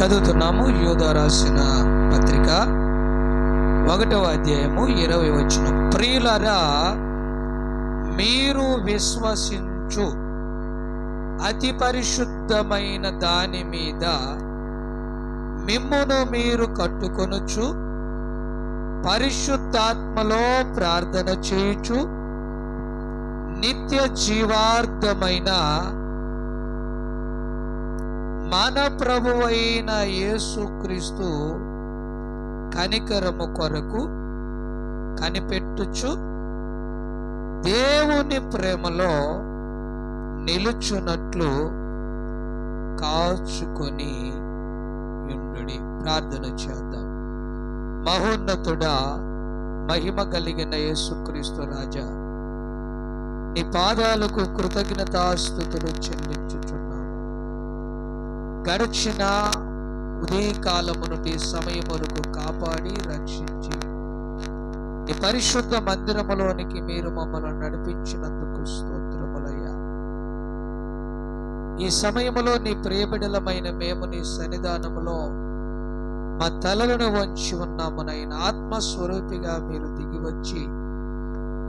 చదువుతున్నాము. యూదా రాసిన పత్రిక 1వ అధ్యాయము 20వ వచనం. ప్రియులారా, మీరు విశ్వసించు అతి పరిశుద్ధమైన దాని మీద మిమ్మును మీరు కట్టుకొనుచు పరిశుద్ధాత్మలో ప్రార్థన చేయుచు నిత్య జీవార్థమైన మన ప్రభువైన యేసుక్రీస్తు కనికరము కొరకు కనిపెట్టుచు దేవుని ప్రేమలో నిలుచున్నట్లు కాచుకొని యుండుడి. ప్రార్థన చేద్దాం. మహోన్నతుడా, మహిమ కలిగిన యేసుక్రీస్తు రాజా, నీ పాదాలకు కృతజ్ఞతాస్తుతులు చెల్లించుచున్నాము. గడిచిన ఉదయకాలము నుండి సమయం వరకు కాపాడి రక్షించి నీ పరిశుద్ధ మందిరములోనికి మీరు మమ్మల్ని నడిపించినందుకు స్తోత్రములయ్యా. ఈ సమయములో నీ ప్రియబిడలమైన మేము నీ సన్నిధానములో మా తలలను వంచి ఉన్నామునైనా ఆత్మస్వరూపిగా మీరు దిగి వచ్చి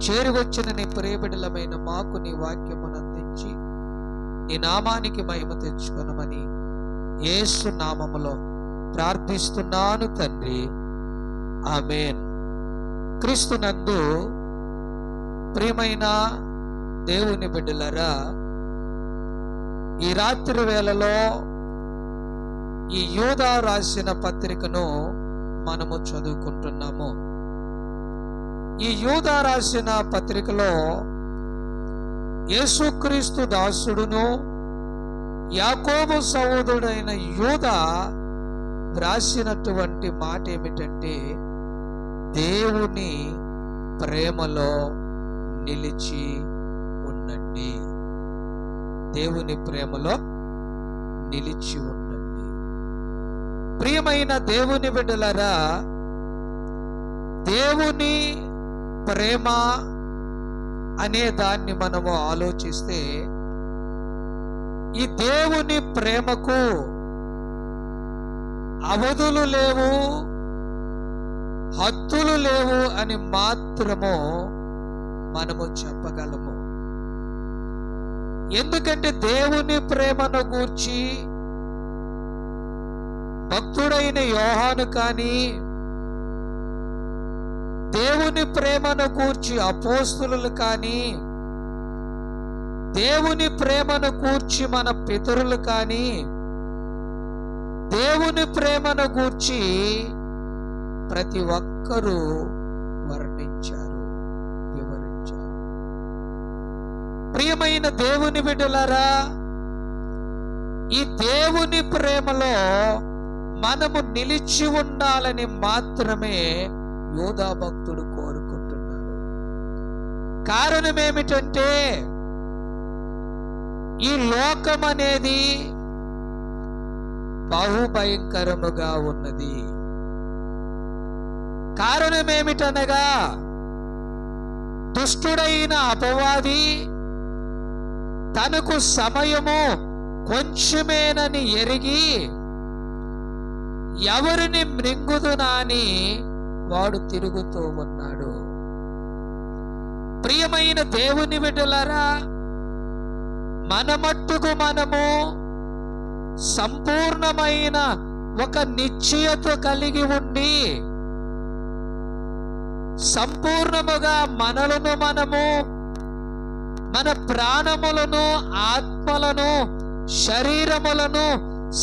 చేరి వచ్చిన నీ ప్రియబిడలమైన మాకు నీ వాక్యమును అందించి నీ నామానికి మహిమ తెచ్చుకొనమని యేసు నామములో ప్రార్థిస్తున్నాను తండ్రి, ఆమేన్. క్రీస్తునందు ప్రియమైన దేవుని బిడ్డలారా, ఈ రాత్రి వేళలో ఈ యూదా రాసిన పత్రికను మనము చదువుకుంటున్నాము. ఈ యూదా రాసిన పత్రికలో యేసుక్రీస్తు దాసుడును యాకోబు సహోదరుడైన యూదా రాసినటువంటి మాట ఏమిటంటే, దేవుని ప్రేమలో నిలిచి ఉండండి. దేవుని ప్రేమలో నిలిచి ఉండండి. ప్రియమైన దేవుని బిడ్డలారా, దేవుని ప్రేమ అనే దాన్ని మనము ఆలోచిస్తే, ఈ దేవుని ప్రేమకు అవధులు లేవు, హద్దులు లేవు అని మాత్రము మనము చెప్పగలము. ఎందుకంటే దేవుని ప్రేమను గూర్చి భక్తుడైన యోహాను కానీ, దేవుని ప్రేమను గూర్చి అపోస్తులు కానీ, దేవుని ప్రేమను గూర్చి మన పితరులు కానీ, దేవుని ప్రేమను గూర్చి ప్రతి ఒక్కరూ వర్ణించారు, వివరించారు. ప్రియమైన దేవుని బిడ్డలారా, ఈ దేవుని ప్రేమలో మనము నిలిచి ఉండాలని మాత్రమే యూదా భక్తుడు కోరుకుంటున్నాడు. కారణం ఏమిటంటే, ఈ లోకం అనేది బహుభయంకరముగా ఉన్నది. కారణమేమిటనగా, దుష్టుడైన అపవాది తనకు సమయము కొంచెమేనని ఎరిగి ఎవరిని మృంగుదునాని వాడు తిరుగుతూ ఉన్నాడు. ప్రియమైన దేవుని బిడ్డలారా, మన మట్టుకు మనము సంపూర్ణమైన ఒక నిశ్చయత కలిగి ఉండి సంపూర్ణముగా మనలను మనము, మన ప్రాణములను, ఆత్మలను, శరీరములను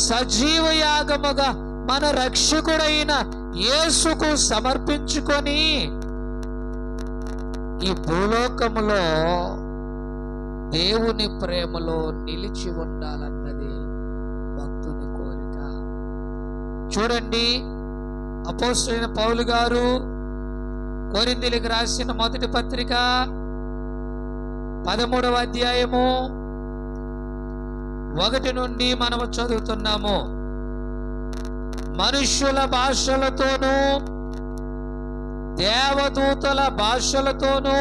సజీవ యాగముగా మన రక్షకుడైన యేసుకు సమర్పించుకొని ఈ భూలోకములో దేవుని ప్రేమలో నిలిచి ఉండాలన్నది భక్తుని కోరిక. చూడండి, అపోస్తలుడైన పౌలు గారు కొరింథీయులకు రాసిన మొదటి పత్రిక 13వ అధ్యాయము 1 నుండి మనము చదువుతున్నాము. మనుష్యుల భాషలతోనూ దేవదూతల భాషలతోనూ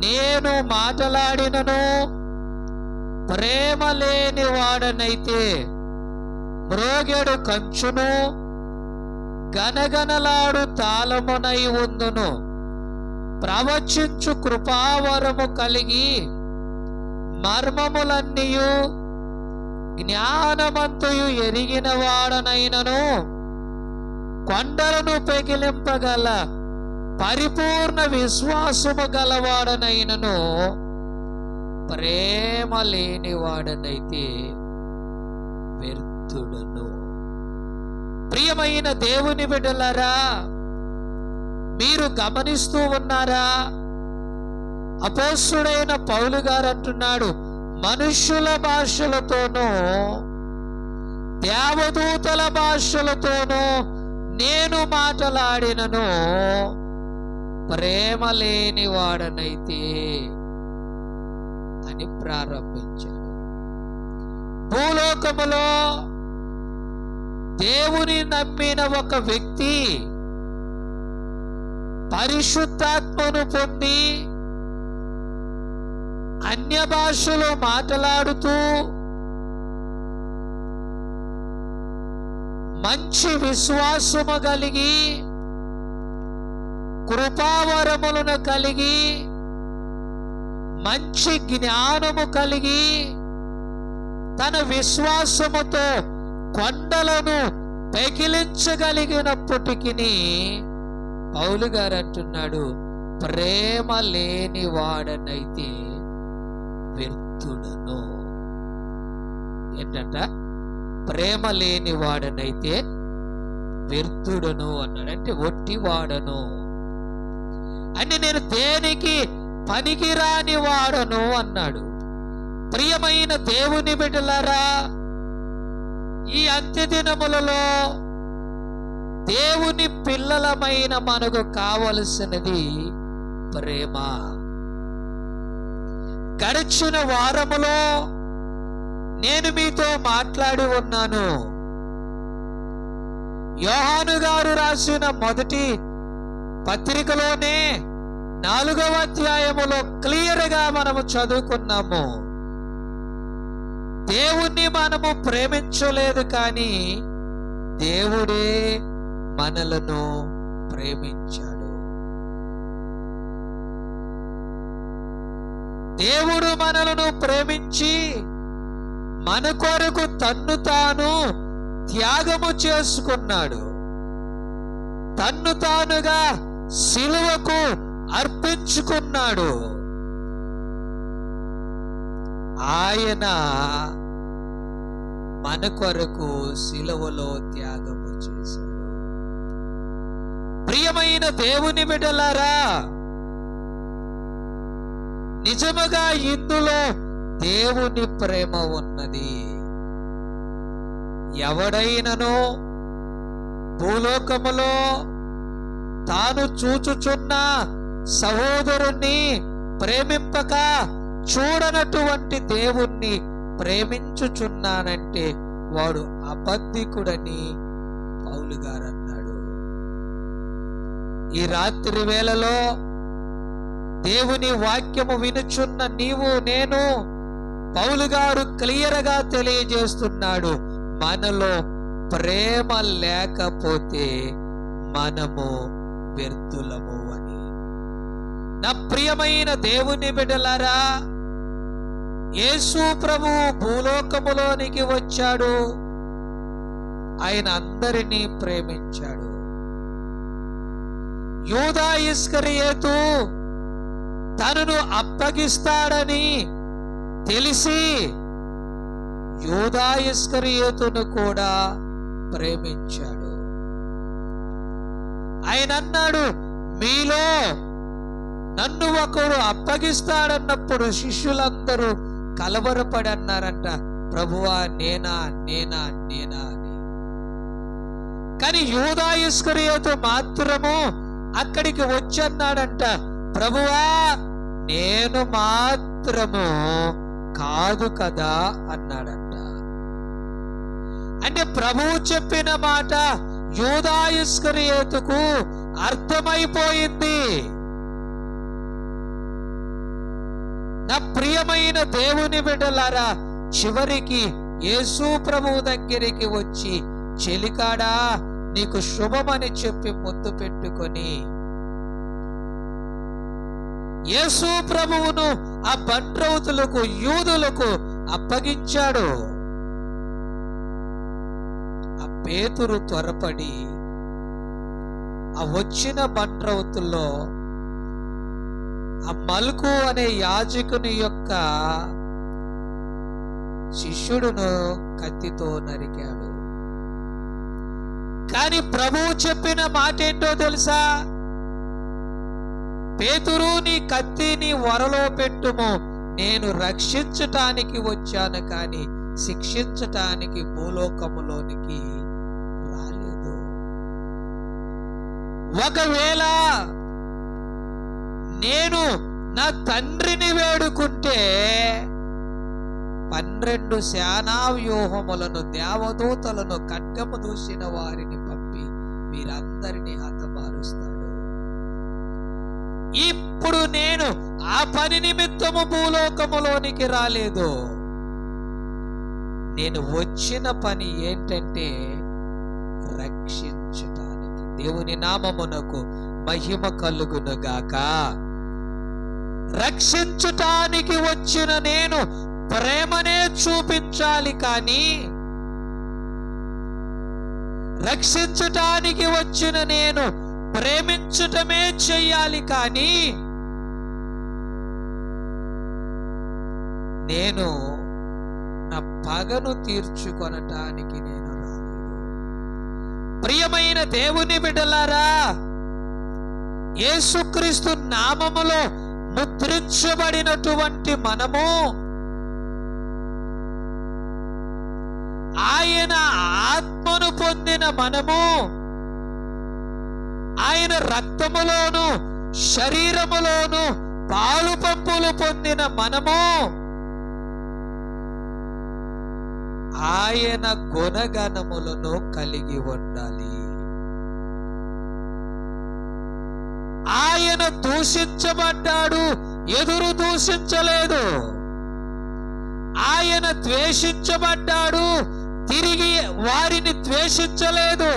నేను మాట్లాడినను ప్రేమ లేని వాడనైతే మ్రోగెడు కంచును గనగనలాడు తాళమునై ఉందును. ప్రవచించు కృపావరము కలిగి మర్మములన్నీయు జ్ఞానమంతయు ఎరిగిన వాడనైనను కొండలను పెకిలింపగల పరిపూర్ణ విశ్వాసము గలవాడనైనను ప్రేమ లేనివాడనైతే వ్యర్థుడను. ప్రియమైన దేవుని బిడ్డలారా, మీరు గమనిస్తూ ఉన్నారా? అపోస్తుడైన పౌలు గారు అంటున్నాడు, మనుష్యుల భాషలతోనూ దేవదూతల భాషలతోనూ నేను మాట్లాడినను ప్రేమ లేని వాడనైతే అని ప్రారంభించాడు. భూలోకములో దేవుని నమ్మిన ఒక వ్యక్తి పరిశుద్ధాత్మను పొంది అన్య భాషలో మాట్లాడుతూ మంచి విశ్వాసము కలిగి కృపావరములను కలిగి మంచి జ్ఞానము కలిగి తన విశ్వాసముతో కొండలను పెకిలించగలిగినప్పటికీ పౌలు గారు అంటున్నాడు, ప్రేమ లేని వాడనైతే వ్యర్థుడను. ఏంటంట? ప్రేమ లేని వాడనైతే వ్యర్థుడను అన్నాడు. అంటే ఒట్టివాడను అంటే నేను దేనికి పనికిరాని వాడను అన్నాడు. ప్రియమైన దేవుని బిడ్డలారా, ఈ అంత్య దినములలో దేవుని పిల్లలమైన మనకు కావలసినది ప్రేమ. గడిచిన వారములో నేను మీతో మాట్లాడి ఉన్నాను. యోహాను గారు రాసిన మొదటి పత్రికలోనే 4వ అధ్యాయములో క్లియర్గా మనము చదువుకున్నాము. దేవుణ్ణి మనము ప్రేమించలేదు, కానీ దేవుడే మనలను ప్రేమించాడు. దేవుడు మనలను ప్రేమించి మన కొరకు తన్ను తాను త్యాగము చేసుకున్నాడు. తన్ను తానుగా సిలువకు అర్పించుకున్నాడు. ఆయన మన కొరకు సిలువలో త్యాగము చేశాడు. ప్రియమైన దేవుని బిడ్డలారా, నిజముగా ఇందులో దేవుని ప్రేమ ఉన్నది. ఎవడైనను భూలోకములో తాను చూచుచున్న సహోదరుణ్ణి ప్రేమింపక చూడనటువంటి దేవుణ్ణి ప్రేమించుచున్నానంటే వాడు అబద్ధికుడని పౌలు గారు అన్నాడు. ఈ రాత్రి వేళలో దేవుని వాక్యము వినుచున్న నీవు నేను, పౌలు గారు క్లియర్గా తెలియజేస్తున్నాడు, మనలో ప్రేమ లేకపోతే మనము వ్యర్థులము అని. నా ప్రియమైన దేవుని బిడ్డలారా, యేసు ప్రభువు భూలోకములోనికి వచ్చాడు. ఆయన అందరినీ ప్రేమించాడు. యూదా ఇస్కరియోతు తనను అప్పగిస్తాడని తెలిసి యూదా ఇస్కరియోతును కూడా ప్రేమించాడు. ఆయన అన్నాడు, మీలో నన్ను ఒకడు అప్పగిస్తాడన్నప్పుడు శిష్యులందరూ కలవరపడి అన్నారంట, ప్రభువా నేనా నేనా నేనా అని. కానీ యూదా ఇస్కరియోతు మాత్రము అక్కడికి వచ్చన్నాడంట, ప్రభువా నేను మాత్రము కాదు కదా అన్నాడంట. అంటే ప్రభువు చెప్పిన మాట యూదా ఇస్కరియోతుకు అర్థమైపోయింది. నా ప్రియమైన దేవుని బిడ్డలారా, చివరికి యేసు ప్రభువు దగ్గరికి వచ్చి, చెలికాడా నీకు శుభమని చెప్పి ముద్దు పెట్టుకొని యేసు ప్రభువును ఆ బంట్రౌతులకు, యూదులకు అప్పగించాడు. ఆ పేతురు త్వరపడి ఆ వచ్చిన బంట్రౌతుల్లో ఆ మల్కు అనే యాజకుని యొక్క శిష్యుడును కత్తితో నరికాడు. కానీ ప్రభువు చెప్పిన మాట ఏంటో తెలుసా? పేతురు, నీ కత్తి నీ వరలో పెట్టుము, నేను రక్షించటానికి వచ్చాను కానీ శిక్షించటానికి భూలోకములోనికి రాలేదు. ఒకవేళ నేను నా తండ్రిని వేడుకుంటే 12 సేనా వ్యూహములను, దేవదూతలను, ఖడ్గము దూసిన వారిని పంపి వీరందరినీ హతమారుస్తాడు. ఇప్పుడు నేను ఆ పని నిమిత్తము భూలోకములోనికి రాలేదు. నేను వచ్చిన పని ఏంటంటే రక్షించటానికి. దేవుని నామమునకు మహిమ కలుగునుగాక. రక్షించటానికి వచ్చిన నేను ప్రేమనే చూపించాలి కానీ, రక్షించటానికి వచ్చిన నేను ప్రేమించటమే చెయ్యాలి కానీ, నేను నా పగను తీర్చుకొనటానికి నేను రాలేదు. ప్రియమైన దేవుని బిడ్డలారా, యేసుక్రీస్తు నామములో ముద్రించబడినటువంటి మనము, ఆయన ఆత్మను పొందిన మనము, ఆయన రక్తములోను శరీరములోను పాలు పంపులు పొందిన మనము ఆయన గుణగణములను కలిగి ఉండాలి. ఆయన దూషించబడ్డాడు, ఎదురు దూషించలేదు. ఆయన ద్వేషించబడ్డాడు, తిరిగి వారిని ద్వేషించలేదు.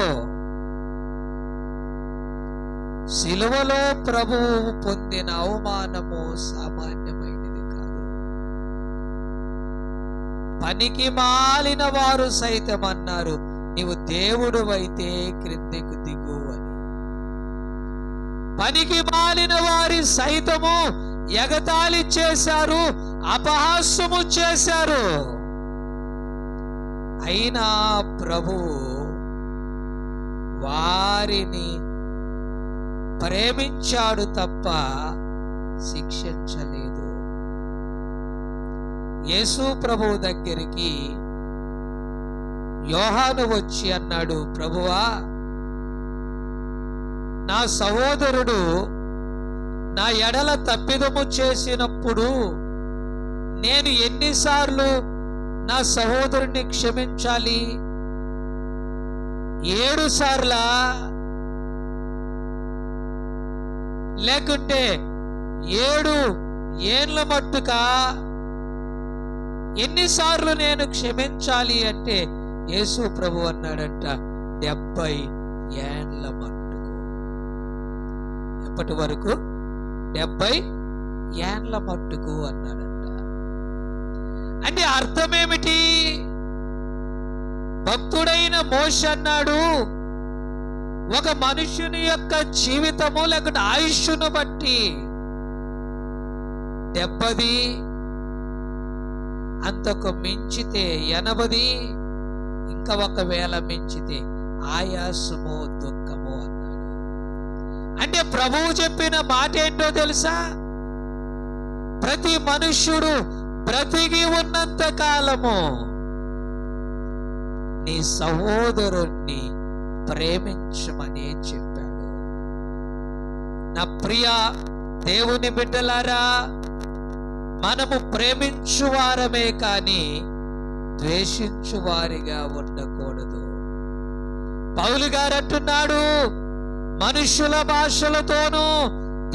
సిలువలో ప్రభువు పొందిన అవమానము సామాన్యమైనది కాదు. పనికి మాలిన వారు సైతం అన్నారు, నీవు దేవుడు అయితే క్రిందికి దిగు అని. పనికి మాలిన వారి సైతము ఎగతాళి చేశారు, అపహాస్యము చేశారు. అయినా ప్రభువు వారిని ప్రేమించాడు తప్ప శిక్షించలేదు. యేసు ప్రభువు దగ్గరికి యోహాను వచ్చి అన్నాడు, ప్రభువా, నా సహోదరుడు నా ఎడల తప్పిదము చేసినప్పుడు నేను ఎన్నిసార్లు నా సహోదరుని క్షమించాలి? 7 సార్లా, లేకుంటే 7 ఏండ్ల మట్టుకా? ఎన్నిసార్లు నేను క్షమించాలి అంటే యేసు ప్రభు అన్నాడంట, 70 ఏండ్ల మట్టుకు. ఎప్పటి వరకు? 70 ఏండ్ల మట్టుకు అన్నాడంట. అంటే అర్థమేమిటి? భక్తుడైన మోషే అన్నాడు, ఒక మనుషుని యొక్క జీవితము లేకుంటే ఆయుష్ను బట్టి 70, అంతకు మించితే 80, ఇంకా ఒకవేళ మించితే ఆయాసము దుఃఖము అన్నాడు. అంటే ప్రభువు చెప్పిన మాట ఏంటో తెలుసా? ప్రతి మనుష్యుడు బ్రతికి ఉన్నంత కాలము నీ సహోదరుణ్ణి ప్రేమించమని చెప్పాడు. నా ప్రియ దేవుని బిడ్డలారా, మనము ప్రేమించువారమే కానీ ద్వేషించువారిగా ఉండకూడదు. పౌలు గారు అంటున్నాడు, మనుషుల భాషలతోనూ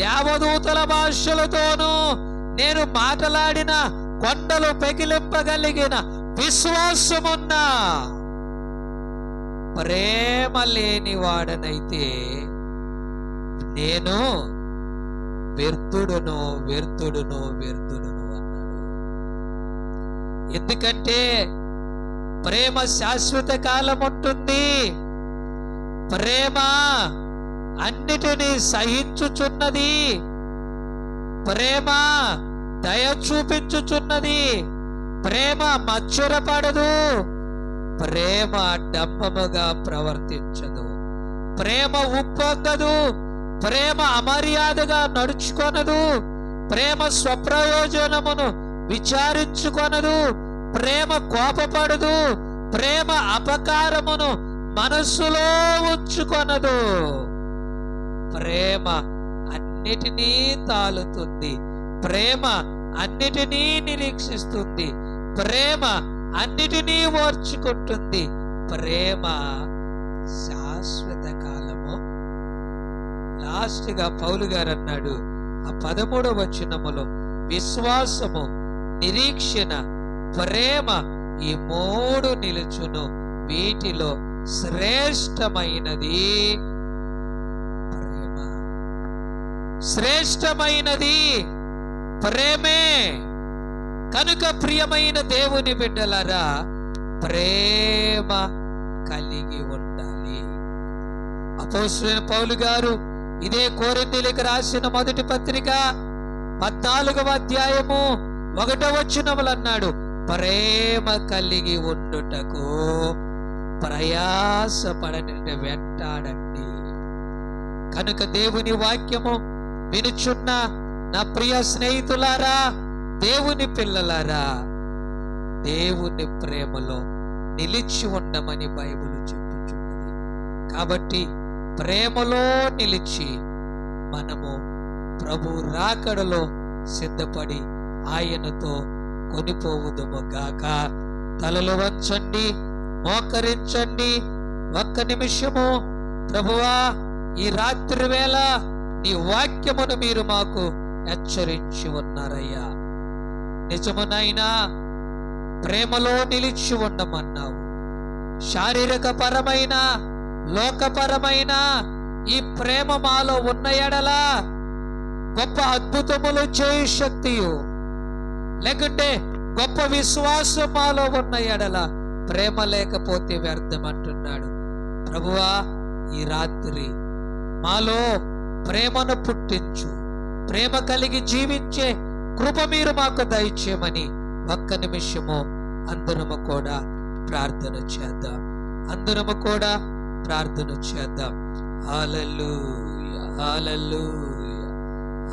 దేవదూతల భాషలతోనూ నేను మాట్లాడిన, కొండలు పెకిలింపగలిగిన విశ్వాసమున్నా ప్రేమ లేని వాడనైతే నేను వ్యర్థుడును వ్యర్థుడును వ్యర్థుడును అన్నాడు. ఎందుకంటే ప్రేమ శాశ్వత కాలం ఉంటుంది. ప్రేమ అన్నిటినీ సహించుచున్నది. ప్రేమ దయ చూపించుచున్నది. ప్రేమ మత్సరపడదు. ప్రేమ డంబముగా ప్రవర్తించదు. ప్రేమ ఉప్పొంగదు. ప్రేమ అమర్యాదగా నడుచుకొనదు. ప్రేమ స్వప్రయోజనమును విచారించుకొనదు. ప్రేమ కోపపడదు. ప్రేమ అపకారమును మనస్సులో ఉంచుకొనదు. ప్రేమ అన్నిటినీ తాలుతుంది. ప్రేమ అన్నిటినీ నిరీక్షిస్తుంది. ప్రేమ అన్నిటినీ ఓర్చుకుంటుంది. ప్రేమ శాశ్వత కాలము. లాస్ట్ గా పౌలు గారు అన్నాడు ఆ 13వ వచనములో, విశ్వాసము, నిరీక్షణ, ప్రేమ ఈ 3 నిలుచును. వీటిలో శ్రేష్టమైనది ప్రేమ. శ్రేష్టమైనది ప్రేమే. కనుక ప్రియమైన దేవుని బిడ్డలారా, ప్రేమ కలిగి ఉండాలి. అపోస్తలుడైన పౌలు గారు ఇదే కొరింథీయులకు రాసిన మొదటి పత్రిక 14వ అధ్యాయము 1వ వచనములో అన్నాడు, ప్రేమ కలిగి ఉండుటకు ప్రయాసపడని వెంటాడండి. కనుక దేవుని వాక్యము వినుచున్న నా ప్రియ స్నేహితులారా, దేవుని పిల్లలారా, దేవుని ప్రేమలో నిలిచి ఉండమని బైబిల్ చెప్పుచున్నది. కాబట్టి ప్రేమలో నిలిచి మనము ప్రభు రాకడలో సిద్ధపడి ఆయనతో కొనిపోవుదుము గాక. తలలు వంచండి, మోకరించండి. ఒక్క నిమిషము. ప్రభువా, ఈ రాత్రి వేళ నీ వాక్యమును మీరు మాకు హెచ్చరించి ఉన్నారయ్యా. నిజమునైనా ప్రేమలో నిలిచి ఉండమన్నావు. శారీరక పరమైన, లోకపరమైన ఈ ప్రేమ మాలో ఉన్న ఎడల గొప్ప అద్భుతములు చేయు శక్తియు, లేకుంటే గొప్ప విశ్వాసం మాలో ఉన్న ఎడల ప్రేమ లేకపోతే వ్యర్థం అంటున్నాడు. ప్రభువా, ఈ రాత్రి మాలో ప్రేమను పుట్టించు. ప్రేమ కలిగి జీవించే కృప మీరు మాకు దయచేయమని ఒక్క నిమిషము అందరము కూడా ప్రార్థన చేద్దాం. అందరము కూడా ప్రార్థన చేద్దాం. హల్లెలూయా, హల్లెలూయా,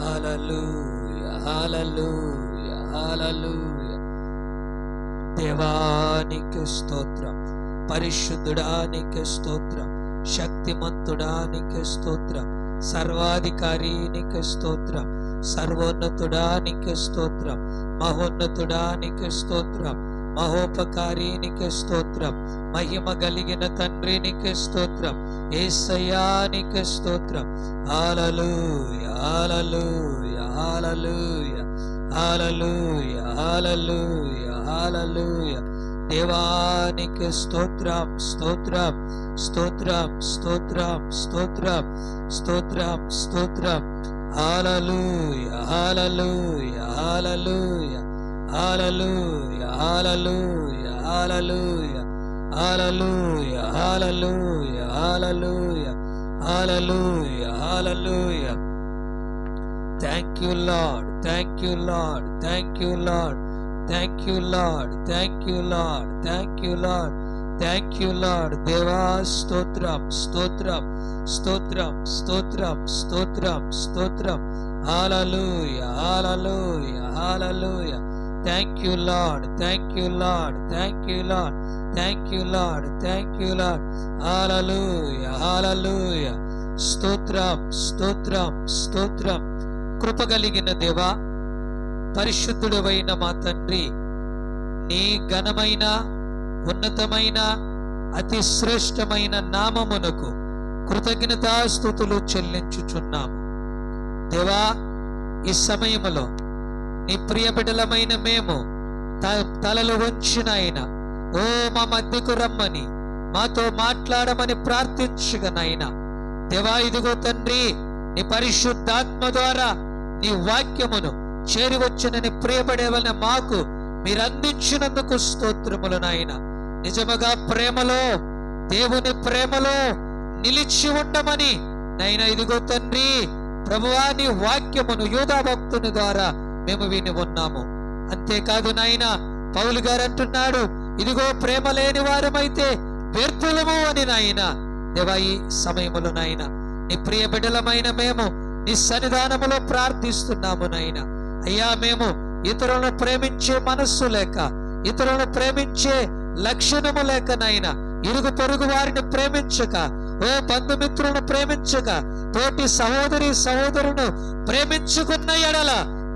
హల్లెలూయా, హల్లెలూయా, హల్లెలూయా. దేవానికి స్తోత్రం, పరిశుద్ధుడానికి స్తోత్రం, శక్తిమంతుడానికి స్తోత్రం, సర్వాధికారికి స్తోత్రం, సర్వోన్నతుడానికి స్తోత్రం, మహోన్నతుడానికి స్తోత్రం, మహోపకారీనికి స్తోత్రం, మహిమ కలిగిన తండ్రికి స్తోత్రం, యేసయ్యానికి స్తోత్రం. హల్లెలూయా, హల్లెలూయా, హల్లెలూయా, హల్లెలూయా, హల్లెలూయా, హల్లెలూయా. దేవానికి స్తోత్రం, స్తోత్రం, స్తోత్రం, స్తోత్రం, స్తోత్రం, స్తోత్రం, స్తోత్రం. హల్లెలూయా, హల్లెలూయా, హల్లెలూయా, హల్లెలూయా, హల్లెలూయా, హల్లెలూయా, హల్లెలూయా, హల్లెలూయా, హల్లెలూయా, హల్లెలూయా, హల్లెలూయా. Thank you Lord, thank you Lord, thank you Lord, thank you Lord, thank you Lord, thank you Lord, thank you Lord. దేవా స్తోత్రం, స్తోత్రం, స్తోత్రం, స్తోత్రం, స్తోత్రం, స్తోత్రం. హల్లెలూయా, హల్లెలూయా, హల్లెలూయా. Thank you Lord, thank you Lord, thank you Lord, thank you Lord, thank you Lord. హల్లెలూయా, హల్లెలూయా. స్తోత్రం, స్తోత్రం, స్తోత్రం. కృపగలిగిన దేవా, పరిశుద్ధుడవైన మా తండ్రి, నీ ఘనమైన, ఉన్నతమైన, అతి శ్రేష్టమైన నామమునకు కృతజ్ఞతాస్తుతులు చెల్లించుచున్నాము. దేవా, ఈ సమయములో నీ ప్రియ బిడ్డలమైన మేము తలలు వంచినైనా ఓ మా మధ్యకు రమ్మని మాతో మాట్లాడమని ప్రార్థించగనైనా దేవా, ఇదిగో తండ్రి, నీ పరిశుద్ధాత్మ ద్వారా నీ వాక్యమును చేరి వచ్చినని ప్రియపడేవలన మాకు మీరు అందించినందుకు స్తోత్రములు నాయన. నిజముగా ప్రేమలో, దేవుని ప్రేమలో నిలిచి ఉండమని నైనా ఇదిగో తండ్రి ప్రభువా, నీ వాక్యమును యూదా భక్తుని ద్వారా మేము విని ఉన్నాము. అంతేకాదు నాయన, పౌలు గారు అంటున్నాడు, ఇదిగో ప్రేమ లేని వారమైతే వ్యర్థులము అని నాయన. దేవా, ఈ సమయములో నాయన నీ ప్రియ బిడ్డలమైన మేము నీ సన్నిధానములో ప్రార్థిస్తున్నాము నాయన. అయ్యా, మేము ఇతరులను ప్రేమించే మనస్సు లేక, ఇతరులను ప్రేమించే లక్షణము లేక నాయన, ఇరుగు పొరుగు వారిని ప్రేమించక, ఓ బంధుమిత్రులను ప్రేమించక, తోటి సహోదరి సహోదరును ప్రేమించుకున్న ఎడల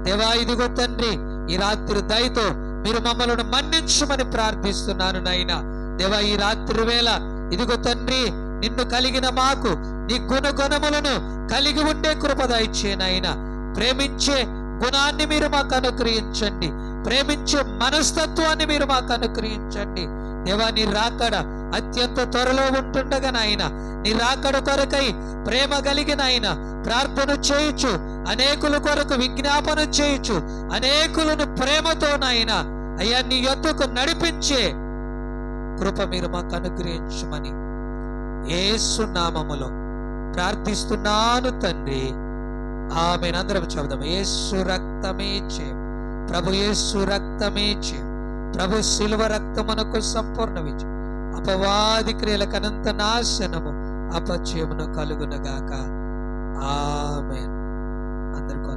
దేవా, ఇదిగో తండ్రి, ఈ రాత్రి దయతో మీరు మమ్మల్ని మన్నించమని ప్రార్థిస్తున్నాను నాయన. దేవా, ఈ రాత్రి వేళ ఇదిగో తండ్రి, నిన్ను కలిగిన మాకు నీ గుణములను కలిగి ఉండే కృప దయచే నాయన. ప్రేమించే గుణాన్ని మీరు మాకు అనుగ్రహించండి, ప్రేమించే మనస్తత్వాన్ని మీరు మాకు అనుగ్రహించండి. దేవా, నీ రాకడ అత్యంత త్వరలో ఉంటుండగా నాయన, నీ రాకడ కొరకై ప్రేమ కలిగిన ఆయన ప్రార్థన చేయొచ్చు, అనేకుల కొరకు విజ్ఞాపన చేయొచ్చు, అనేకులను ప్రేమతో నాయన అయ్యా నీ యొద్దకు నడిపించే కృప మీరు మాకు అనుగ్రహించమని యేసు నామములో ప్రార్థిస్తున్నాను తండ్రి, ఆమేన్. అందరం చెబుదాం, యేసు రక్తమే జయం, ప్రభు యేసు రక్తమే జయం, ప్రభు శిలువ రక్తమునకు సంపూర్ణ విజయం, అపవాది క్రియలకు అనంత నాశనము అపజయమును కలుగునగాక. ఆమేన్. అందరికీ